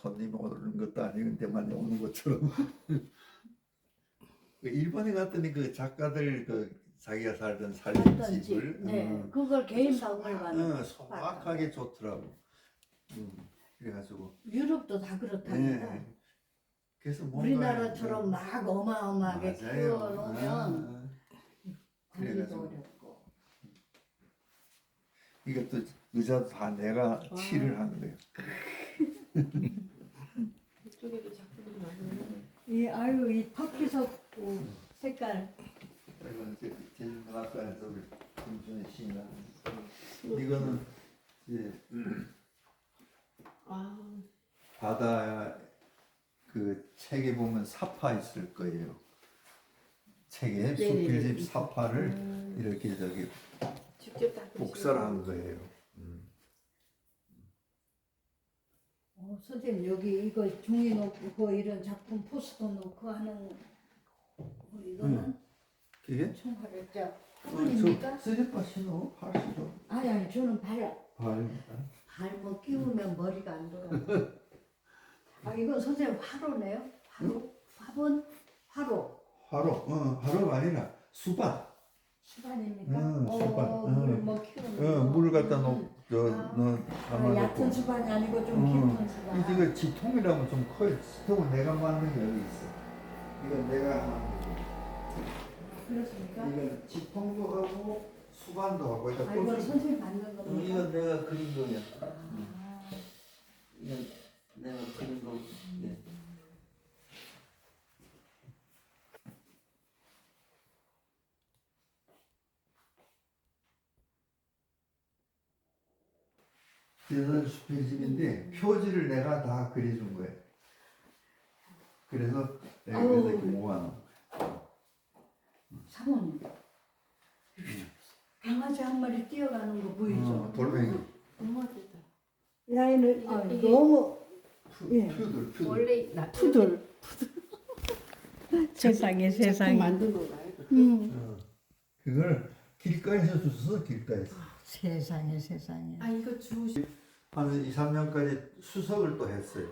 손님 오는 것도 아니는데만 오는 것처럼. 그 일본에 갔더니 그 작가들 그 자기가 살던 살림집을 네, 그걸 개인 박물관으로 소박하게 좋더라고. 그래가지고 유럽도 다 그렇답니다. 네. 그래서 뭔가 우리나라처럼 막 어마어마하게 키워놓으면 그래가지고 관리도 어렵고. 이것도 의자도 다 내가 칠을 하는 거예요. 이쪽에도 작품이 많아요. 이 아유 이 터키석 색깔. 이건 이제 제주문학관에서 우리 김준희 시인이 하는 이거는 이제 아, 바다 그 책에 보면 사파 있을 거예요. 책에 수필집 사파를 이렇게 저기 직접 다 복사한 거예요. 선생님 여기 이거 종이 놓고 이런 작품 포스터 놓고 하는 이거는 그게? 총괄했죠. 화분입니까? 쓰레빠 신호 팔시죠. 아니 저는 발입니다. 발뭐 끼우면 머리가 안 돌아. 아 이건 선생님 화로네요? 화로? 화분? 화로. 화로가 아니라 수반. 수반입니까? 수반. 물뭐 키우는 물 갖다 얕은 수반이 아니고 좀 깊은 수반. 이거 지통이라면 좀 커요. 지통은 내가 만든 게 여기 있어. 이건 내가 만든 거. 그렇습니까? 이건 지통도 하고 수반도 하고. 아 이건 선생님 만든 겁니까? 이건 내가 그린 거야. 이건 내가 그린 거. 네. 대선 수필집인데 표지를 내가 다 그려준 거예요. 그래서 내가 이렇게 모아놓은 거예요. 사모님 강아지 한 마리 뛰어가는 거 보이죠? 돌멩이. 엄마들다. 야이는 이게 너무 예. 푸들. 원래 푸들 세상에 작품 만든 거가요. 그걸 길가에서 줬어, 길가에서. 세상에 세상에 아 이거 주우시. 한 2, 3년까지 수석을 또 했어요.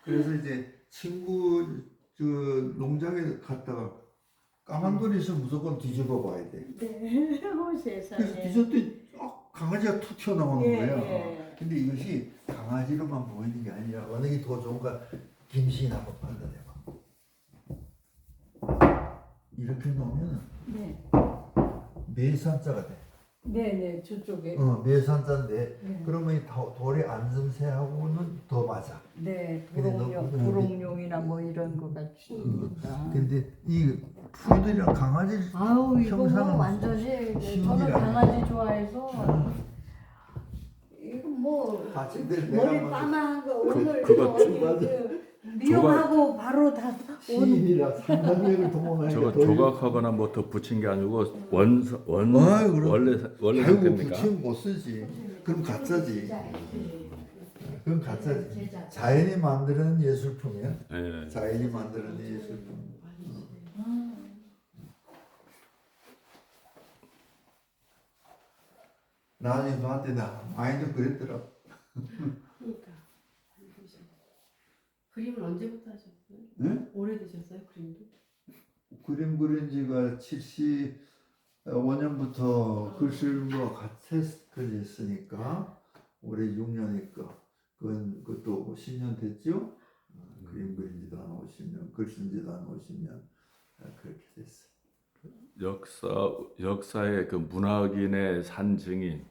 그래서 이제 친구 저 농장에 갔다가 까만 돌이 있으면 무조건 뒤집어 봐야 돼. 네 그래서 세상에 뒤졌더니 강아지가 툭 튀어나오는 예, 거예요. 예. 근데 이것이 강아지로만 보이는 게 아니라 어느 게 더 좋은가 김신 한번 발라내봐. 이렇게 놓으면 네. 매산자가 돼. 네네 저쪽에 매산자인데 네. 그러면 이 돌의 앉음새하고는 더 맞아. 네 근데 도롱뇽이나 뭐 이런 거 같이 근데 이 푸들이랑 강아지 아우 이거 뭐 형상은 완전히 저는 시원이라. 강아지 좋아해서 이거 뭐 받침대를 머리 내가 빠마한 거 오늘 그거 어디 맞아. 미용하고 바로 다 시인이라 300명을 동원하니까 저거 더 조각하거나 뭐 더 붙인 게 아니고 원 그럼. 원래 아이고 상태입니까? 붙이면 못 쓰지. 그럼 가짜지. 그럼 가짜지. 제작. 자연이 만드는 예술품이야. 예. 자연이 만드는 예술품. 나중에 너한테 나 많이도 그랬더라. 그러니까 그림을 언제부터 하셨어요? 네? 오래되셨어요 그림도? 그림 그린 지가 75년부터 글 쓰는 거 같이 그렸으니까 올해 6년이니까 그것도 10년 됐죠? 그림 그린 지도 한 50년, 글 쓴 지도 한 50년 그렇게 됐어. 역사의 그 문학인의 산증인.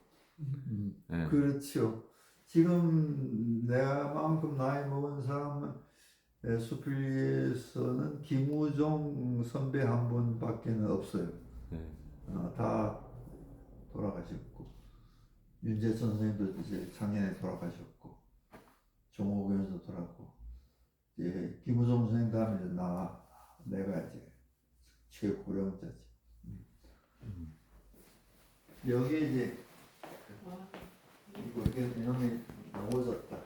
예. 그렇죠. 지금 내만큼 나이 먹은 사람은 수필에서는 김우종 선배 한 분밖에는 없어요. 예. 다 돌아가셨고 윤재천 선생님도 이제 작년에 돌아가셨고 종옥 의원도 돌아가고 이제 김우종 선생님 다음에 이제 내가 이제 최고령자지. 여기 이제 이놈이 넘어졌다.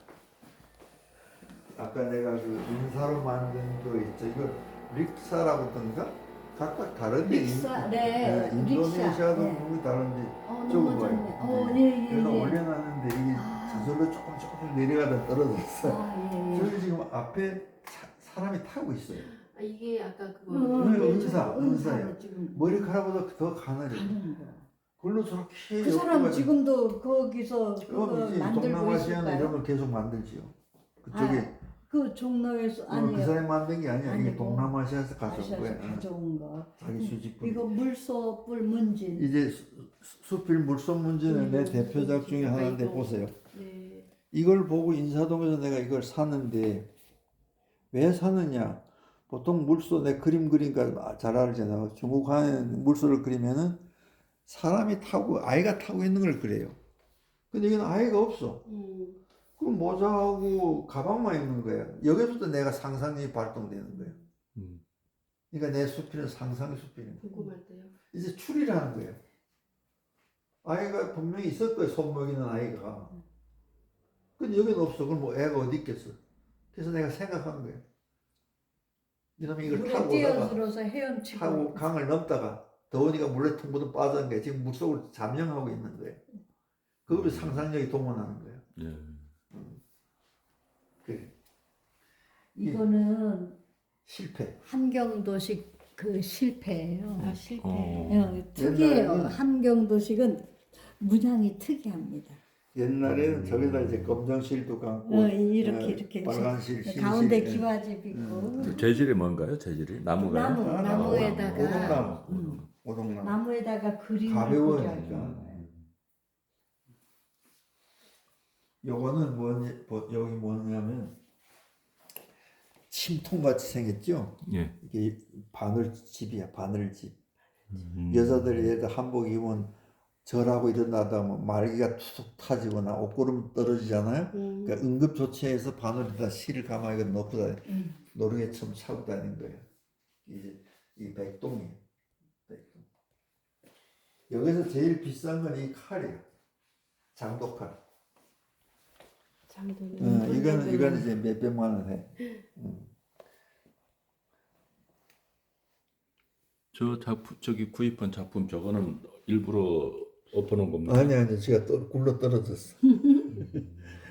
아까 내가 그 인사로 만든 거 있죠. 이거 릭사라고던가 각각 다른데 릭사, 네, 인도네시아도 릭사, 네. 부분이 다른데 너무 봐요. 좋네. 예, 예, 그래서 예. 올려놨는데 이게 저절로 조금 내려가다 떨어졌어. 아, 예, 예. 앞에 사람이 타고 있어요. 아, 이게 아까 그거 은사예요. 지금 머리카락보다 더 가늘어요. 가는 거. 그걸로 저렇게 그 사람 엮어가지고- 지금도 거기서 그거 이제 만들고 동남아시아는 이런 있을까요? 걸 계속 만들지요. 그쪽에 그 종로에서 그 아니에요. 사람이 만든 게 아니야. 이게 아니고. 동남아시아에서 가져온 아시아에서 거야. 가져온 거. 자기 수집품. 이거 물소 뿔 문진. 이제 수필 물손 문제는 내 대표작 중에 하나인데 이거. 보세요. 네. 이걸 보고 인사동에서 내가 이걸 샀는데 왜 사느냐? 보통 물소 내 그림 그리니까 잘 알잖아. 중국 하는 물소를 그리면은 사람이 타고 아이가 타고 있는 걸 그려요. 근데 이건 아이가 없어. 그럼 모자하고 가방만 입는 거야. 여기서부터 내가 상상력이 발동되는 거예요. 그러니까 내 수필은 상상의 수필인 거예요. 궁금한데요. 이제 추리라는 거예요. 아이가 분명히 있을 거예요. 손목 있는 아이가. 근데 여기는 없어. 그럼 뭐 애가 어디 있겠어? 그래서 내가 생각한 거예요. 이놈이 이걸 물에 타고 오다가 뛰어들어서 헤엄치고. 타고 강을 넘다가 더우니까 물에 퉁고도 빠진 거예요. 지금 물속을 잠영하고 있는 거예요. 그걸 상상력이 동원하는 거예요. 예. 그래. 이거는 실패. 한경도식 그 실패예요. 아 실패. 특이해요. 옛날에는- 한경도식은 문양이 특이합니다. 옛날에는 저기다 이제 검정실도 감고 이렇게 빨간 실, 가운데 실, 기와집 있고 그 재질이 뭔가요? 재질이 나무가요? 나무에다가 오동나무. 나무에다가 그림을 가벼워요. 그려요. 요거는 여기 뭐냐면 침통같이 생겼죠. 예. 이게 바늘집이야, 바늘집. 음. 여자들이 예를 들어 한복 입으면 절하고 일어나다 뭐 말기가 툭툭 타지거나 옷구름 떨어지잖아요. 그러니까 응급조치해서 바늘에다 실을 감아서 넣고 노르개처럼 차고 다니는 거예요. 이제 이 백동이에요. 백동. 여기서 제일 비싼 건 이 칼이에요. 장도칼. 장도는. 이거는 이제 몇백만 원 해. 저 작품 저기 구입한 작품 저거는 일부러 엎어놓은 겁니다. 아니 제가 굴러 떨어졌어.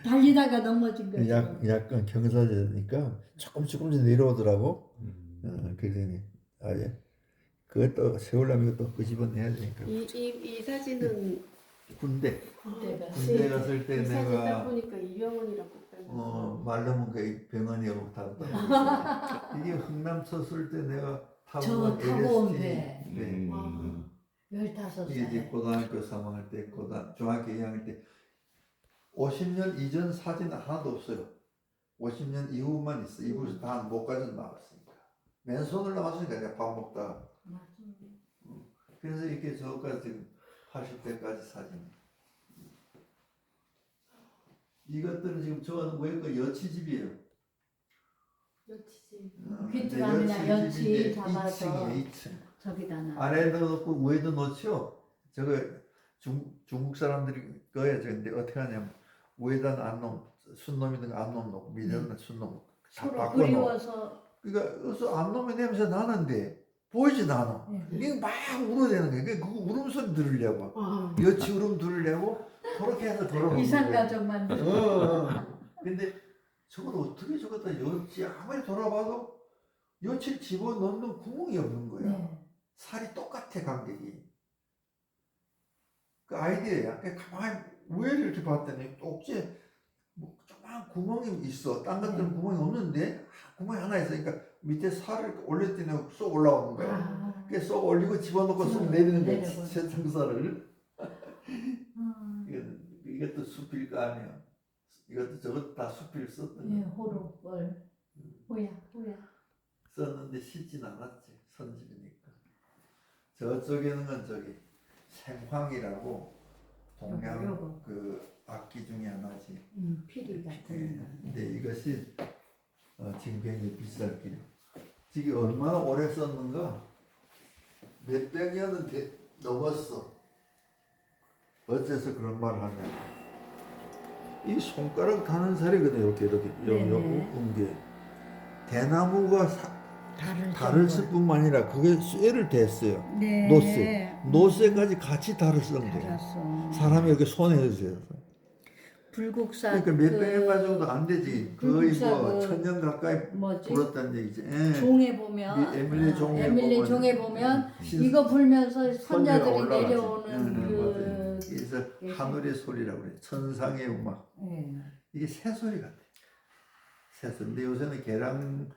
달리다가 넘어진 거죠. 약간 경사지니까 조금씩 내려오더라고. 그러더니 아예 그것도 세우려면 이것도 끄집어내야 되니까. 이 사진은 군대 군대 갔을 때 이 사진 딱 내가 보니까 이병헌이라고 빼면서 말르면 그 병원이하고 다르다. 이게 흥남 쳤을 때 내가 저 타고 온 배. 네. 15살. 이게 이제 고등학교 3학년 때 중학교 2학년 때 50년 이전 사진 하나도 없어요. 50년 이후만 있어. 이부에서 다 목까지 나왔으니까. 맨손을 나왔으니까 내가 밥 먹다가. 그래서 이렇게 저까지 지금 80대까지 사진. 이것들은 지금 저거는 뭐예요? 여치집이에요. 여치지. 귀뚜라미나 여치 잡아서 2층. 저기다 놔. 아래에도 넣고 위에도 넣죠. 저거 중국 사람들이 거예요. 근데 어떻게 하냐면 위에다는 안놈, 순놈이든 안놈 넣고 밑에는 순놈 다 서로 바꿔 놓어. 그리워서 그러니까 어서 안놈의 냄새 나는데 보이진 않아. 이게 막 울어대는 거야. 그러니까 그거 울음소리 들으려고. 여치 울음 들으려고 그렇게 해서 걸어놓는 거야. 이산가족 만들고. 근데 저걸 어떻게 저거다 여치 아무리 돌아봐도 여치를 집어넣는 구멍이 없는 거야. 네. 살이 똑같아 간격이. 그 아이디어야. 가만히 우회를 이렇게 봤더니 꼭지에 뭐 조그만 구멍이 있어. 딴 것들은 구멍이 없는데 구멍이 하나 있으니까 밑에 살을 올렸더니 쏙 올라오는 거야. 그게 쏙 올리고 집어넣고 쏙 내리는 거야. 세상살을. 이것도 수필 거 아니야. 이것도 저것도 다 수필 썼던 예, 거야. 호로벌. 호야. 썼는데 씻진 않았지. 선집이니까. 저쪽에는 건 저기 생황이라고 동양 요거. 그 악기 중에 하나지. 피리 같은 거. 근데 이것이 지금 굉장히 비쌀 기요. 지금 얼마나 오래 썼는가? 몇백 년은 넘었어. 어째서 그런 말을 하냐? 이 손가락 다는 살이거든. 이렇게 게 대나무가 달을 쓸 뿐만 아니라 그게 쇠를 댔어요. 네. 노쇠까지 같이 달을 쓴 거예요. 달았어. 사람이 이렇게 손에 해서 불국사 그러니까 몇 백년 정도 안 되지. 거의 불국사 뭐 그 천년 가까이 뭐지? 불었다는 얘기지. 예. 종에 보면 에밀리 종에 에밀리 보면 종에 보면 신- 이거 불면서 선녀가 선녀들이 올라가지. 내려오는 맞아요. 그 그래서 하늘의 소리라고 그래. 천상의 음악. 예. 이게 새소리 같아. 새소리. 근데 요새는 계량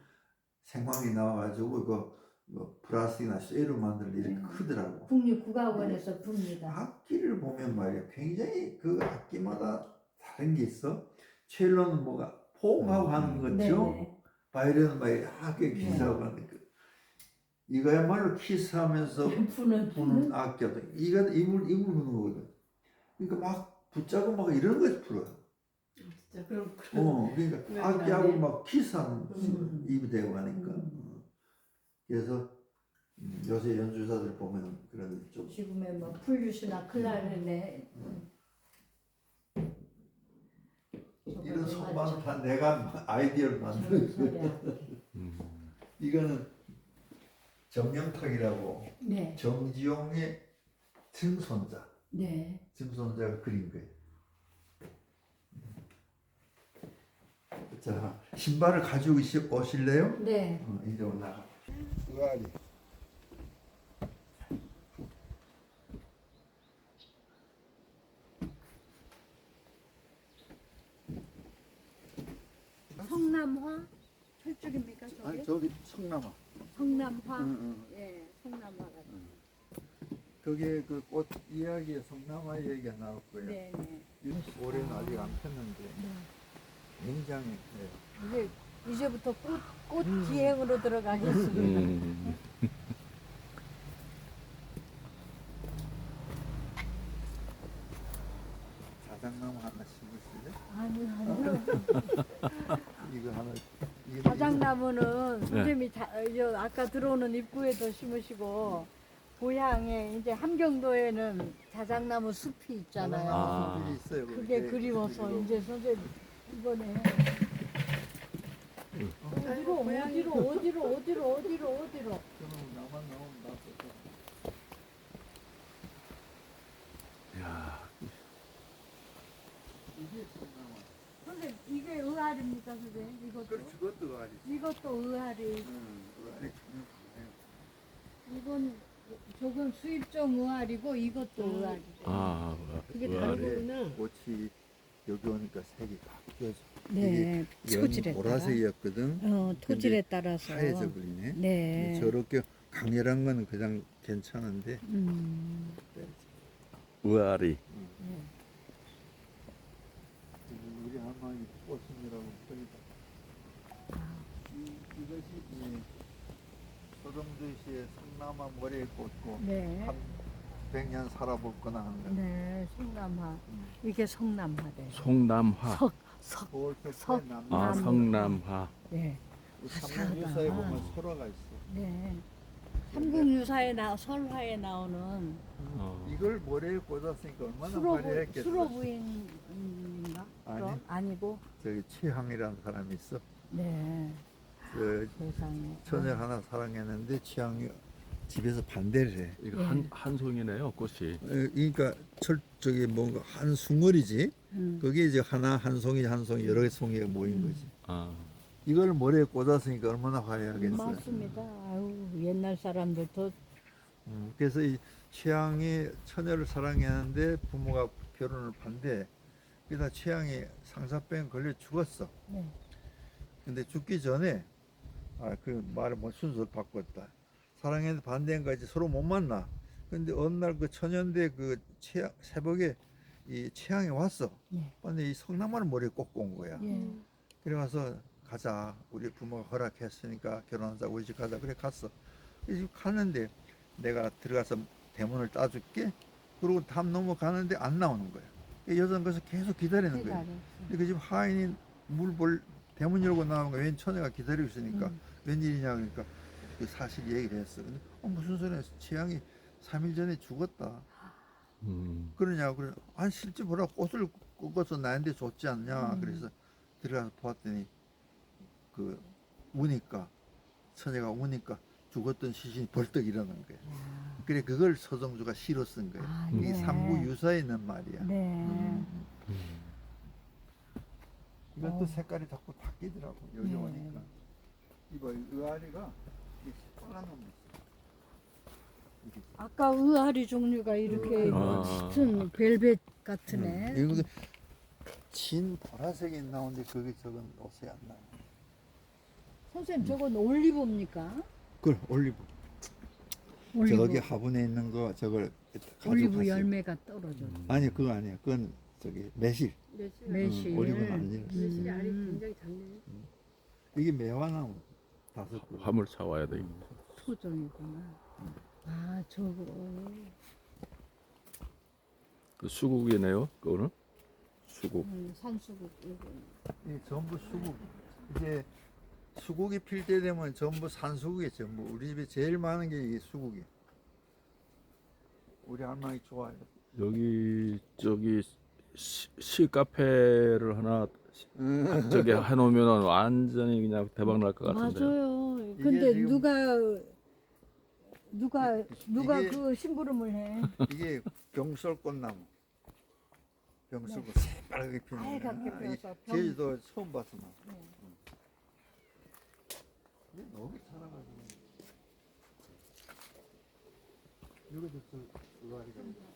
생황이 나와가지고 뭐 플라스틱이나 쇠로 만들 일이 크더라고. 국립국악원에서 붑니다. 악기를 보면 말이야 굉장히 그 악기마다 다른 게 있어. 첼로는 뭐가 포옹하고 하는 거죠. 네네. 바이올린은 막 약하게 기사하고 하는 거. 이거야말로 키스하면서 부는 악기다. 이거 이물 부는 거거든. 그러니까 막 붙잡고 막 이런 거 풀어. 진짜 그럼 그러니까 네, 악기하고 네. 막 키스하는 입이 되고 하니까. 그래서 요새 연주자들 보면 그런 좀 지금의 뭐 플루스나 클라리넷 이런 손만 다 내가 아이디어를 만든 거야. 이거는 정명탁이라고 네. 정지용의 증손자. 네. 증손자가 그린 거예요. 자, 신발을 가지고 오실래요? 네. 이제 올라가. 의아리. 성남화 철쭉입니까 저게? 아니 저기 성남아. 성남화. 예, 성남화가. 거기에 그 꽃 이야기에 성남아 얘기가 나올 거예요. 네, 네. 올해는 아직 안 폈는데 굉장히 이제 이제부터 꽃 기행으로 들어가겠습니다. 자작나무 하나 심으실래? 아니요. 이거 하나. 자작나무는 선생님이 아까 들어오는 입구에도 심으시고 고향에 이제 함경도에는 자작나무 숲이 있잖아요. 아, 있어요. 그게 그리워서 이제 선생님 이번에 어디로 저는 나만 나오면 나쁘다. 야, 이게 성남아. 선생님 이게 의아리입니까 선생님? 이것도 그렇지, 그것도 아니. 이것도 의아리. 의아리. 이건 조금 수입종 의아리고 이것도 의아리. 아, 그게 의아리. 다른 거구나. 꽃이 여기 오니까 색이 바뀌어져. 네, 이게 보라색이었거든. 토질에 따라서. 하얘져 버리네. 네. 저렇게 강렬한 건 그냥 괜찮은데. 의아리. 우리 할머니 꽃순이라고 그러다. 이것이 소동도시의 성남아 모래에 꽂고 네. 한 100년 살아볼 거나 하는 거. 네, 성남화. 이게 성남화래. 송남화. 석. 서울평가에 남는 아, 성남화. 네. 삼국유사에 화사하다. 보면 설화가 있어. 네. 삼국유사에 설화에 나오는 이걸 모래에 꽂았으니까 얼마나 화려했겠어. 수로부인인가? 아니. 아니고. 저기 최항이라는 사람이 있어. 네. 그 세상에. 처녀를 하나 사랑했는데 최항이 집에서 반대를 해. 이거 한 송이네요, 꽃이. 그러니까 저기 뭔가 한 숭어리지. 거기에 이제 하나 한 송이 여러 개 송이가 모인 거지. 아, 이걸 모래에 꽂았으니까 얼마나 화려하겠어. 맞습니다. 아유, 옛날 사람들도 그래서 이 최양이 처녀를 사랑했는데 부모가 결혼을 반대. 그러다 최양이 상사병 걸려 죽었어. 네. 근데 죽기 전에 그 말을 뭐 순서를 바꿨다. 사랑했는데 반대한 거지 서로 못 만나. 근데 어느 날 그 천연대 그 새벽에 이 최양이 왔어. 네. 근데 이 성남아를 머리에 꽂고 온 거야. 예. 그래 가서 가자. 우리 부모가 허락했으니까 결혼하자고 우리 집 가자. 그래 갔어. 이 집 갔는데 내가 들어가서 대문을 따줄게. 그러고 담 넘어가는데 안 나오는 거야. 여자는 거기서 계속 기다리는 거야. 근데 그 집 하인이 대문 열고 나오는 거야. 웬 처녀가 기다리고 있으니까 웬일이냐 그러니까 그 사실 얘기를 했어. 근데 무슨 소리야. 최양이 3일 전에 죽었다. 그러냐고 그래. 아니 실제 보라 꽃을 꺾어서 나한테 줬지 않냐. 그래서 들어가서 보았더니 그 우니까 처녀가 우니까 죽었던 시신이 벌떡 일어난 거야. 그래 그걸 서정주가 시로 쓴 거야. 아, 이게 네. 삼국유사에 있는 말이야. 네. 이것도 색깔이 자꾸 바뀌더라고. 여기 네. 오니까. 이거 의아리가 이게 빨간 놈이 있어. 이게. 아까 의아리 종류가 이렇게 아. 짙은 벨벳 같으네. 이거 진 보라색이 나오는데 그게 저건 옷이 안 나와. 선생님 저건 올리브입니까? 그걸 올리브. 올리브, 저기 화분에 있는 거 저걸 올리브 가져가세요. 열매가 떨어져. 아니 그거 아니야. 그건 저기 매실. 매실. 올리브는 아니에요. 매실이 알이 굉장히 작네. 이게 매화나무 5그루. 화물 사와야 돼. 토종이구나. 아 저거. 그 수국이네요. 그거는 수국. 산수국 이거. 이 전부 수국. 이제 수국이 필 때 되면 전부 산수국이 전부. 우리 집에 제일 많은 게 이게 수국이에요. 우리 할머니 좋아해요. 여기 저기 시 카페를 하나 저기 해놓으면 완전히 그냥 대박 날 것 같은데. 맞아요. 이게 근데 지금- 누가 이게- 그 심부름을 해? 이게 병설꽃나무. 병설꽃 새빨갛게 피는 빨갛게 거야. 피어서 이 제주도 처음 봤어 나. 네. 이게 너무 살아가지고. 여기도 저 의아리가 있어.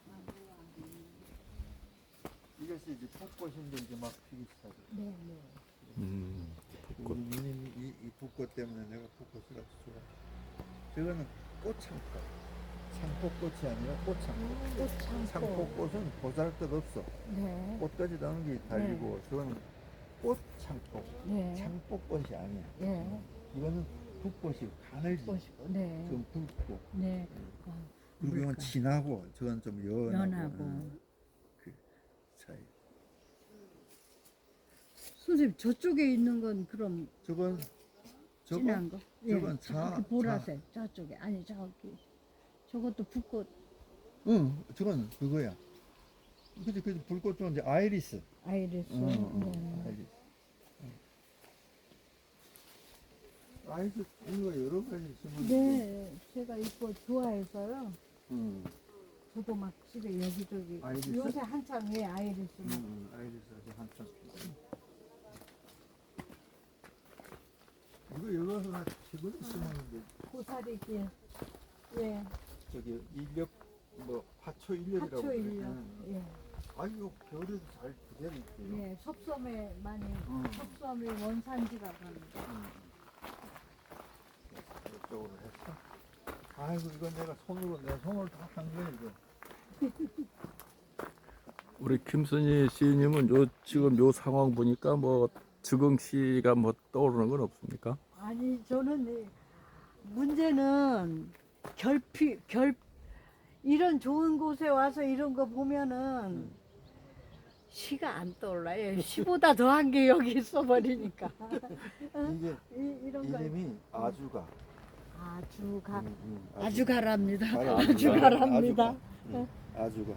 이것이 이제 벚꽃인데 이제 막 피기 시작해. 네, 네. 우리 누님 이 벚꽃 때문에 내가 벚꽃을 아주 좋아. 저거는 꽃창꽃. 창포꽃이 아니라 꽃창꽃. 꽃창꽃. 창포꽃은 보잘것없어. 네. 꽃까지 나오는 게 달리고 저거는 꽃창포. 네. 창포꽃이 아니야. 네. 이거는 붓꽃이 가늘지. 꽃이고. 네. 좀 붉고. 네. 아, 그리고 이건 진하고 저건 좀 연하고. 연하고. 그 차이. 선생님 저쪽에 있는 건 그럼 저건 진한 거? 저건 자- 저기 보라색 저쪽에 아니 저기 저것도 붓꽃 응, 저건 그거야. 그지 불꽃 좋은데 아이리스. 아이리스. 응, 아이리스. 아이리스 이거 여러 가지 있으면. 네, 제가 이거 좋아해서요. 응, 저도 막 집에 여기저기 아이리스? 요새 한창 왜 아이리스 막 응, 아이리스 아주 한참. 이거 여기 와서 나 최근에 심었는데 고사리길 예 저기 인력 뭐 화초 인력이라고. 화초 그래. 인력 응. 예 아이고 겨울에도 잘 그대로 있고요. 예, 섭섬에 많이 응. 섭섬이 원산지가 갑니다. 이쪽으로 했어. 아이고 이건 내가 내 손으로 다 한 거야 이거. 우리 김선희 시인님은 요 지금 요 상황 보니까 뭐 즉흥시가 뭐 떠오르는 건 없습니까? 아니 저는 문제는 결 이런 좋은 곳에 와서 이런 거 보면은 시가 안 떠올라요. 시보다 더한 게 여기 있어 버리니까. 이게 이런 거 이름이 아주가. 아주가 아주가. 아주가랍니다. 가라. 아주가랍니다. 아주가.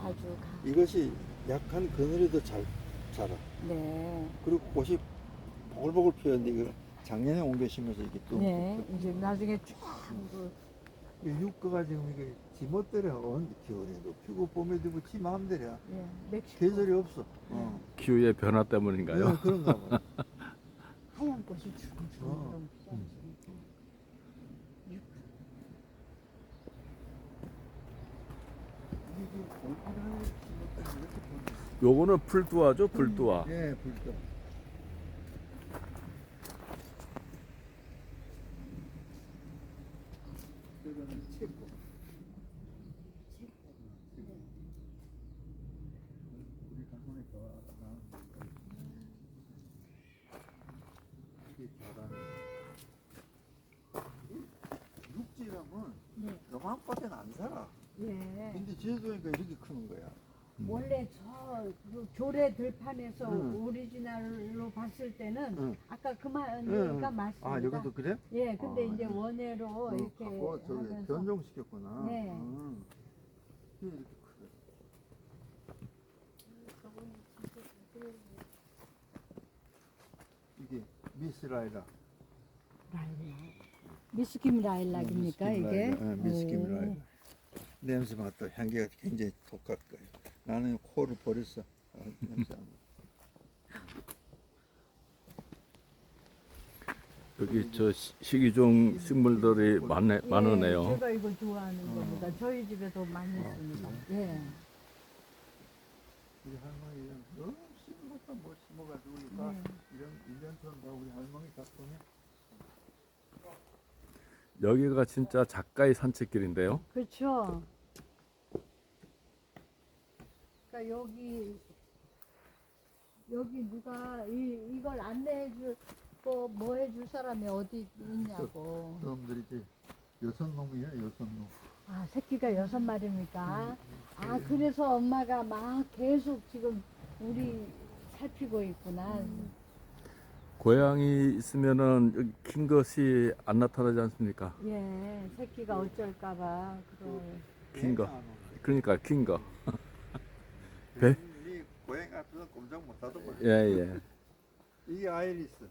아주가. 이것이 약한 그늘에도 잘 자라. 네. 그리고 꽃이 보글보글 피었는데 이거 작년에 옮겨 심어서 이게 또. 네. 이제 나중에 쫙 그, 육가가 지금 이게 지멋대로 겨울에도 피고 봄에도 뭐 지 마음대로야. 예, 멕시코 계절이 없어. 어. 기후의 변화 때문인가요? 네, 그런가 봐. 하얀 꽃이 주렁주렁 어. 피었지. 요거는 풀두화죠, 풀두화. 예, 불도. 이거는 채꽃. 우리 가보니까 이게 잘하네. 육지라면 네. 요만큼은 안 살아. 예. 근데 제주도니까 이렇게 크는 거야. 원래 그 조례 들판에서 응. 오리지널로 봤을 때는 응. 아까 그 말이가 응. 맞습니다. 아, 여기도 그래? 예, 근데 아, 이제 네. 원회로 이렇게 갖고 저기 하면서 변종시켰구나. 네. 이게 이렇게 크대. 이게 미스라이라. 라일락. 미스김 라일락입니까 이게? 미스김 오. 라이라. 냄새 맡아 향기가 굉장히 독할 거예요. 나는 코를 버렸어. 냄새 안 나. 여기 저 식이종 식물들이 많으네요. 제가 이거 좋아하는 겁니다. 저희 집에도 많이 있습니다. 예. 우리 할머니 너무 심었다 못 심어가지고 우리가 네. 이런 다 우리 할머니 덕분에 여기가 진짜 작가의 산책길인데요. 그렇죠. 그러니까 여기 누가 이걸 안내해 주고 뭐 해줄 사람이 어디 있냐고. 놈들이지 여선놈이야 여선놈. 아, 새끼가 6마리입니까? 아, 그래서 엄마가 막 계속 지금 우리 살피고 있구나. 고양이 있으면은 여기 킨 것이 안 나타나지 않습니까? 예, 새끼가 어쩔까봐. 킨 거. 그러니까 킨 거. 배? 이 고양이 같은 꼼짝 못하더만. 예, 예. 이게 아이리스.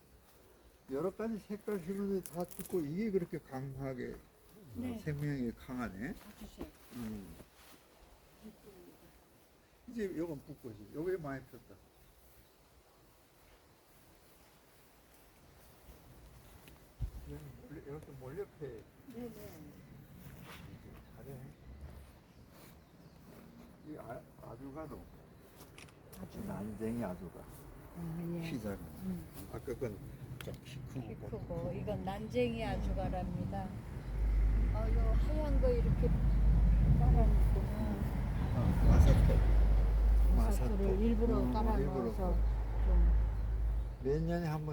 여러 가지 색깔 식물들이 다 죽고 이게 그렇게 강하게 네. 생명이 강하네. 이제 요건 붓고지. 요게 많이 폈다. 이것도 몰려 펴. 네네. 잘해. 이 아주가도 아주 난쟁이 아주가 예. 키 작은. 아까 건 좀 키 키 크고. 크고 이건 난쟁이 아주가랍니다. 요 하얀 거 이렇게 깔아놓고는 마사토. 마사토를 일부러 일부러. 깔아놓아서 좀 몇 년에 한 번.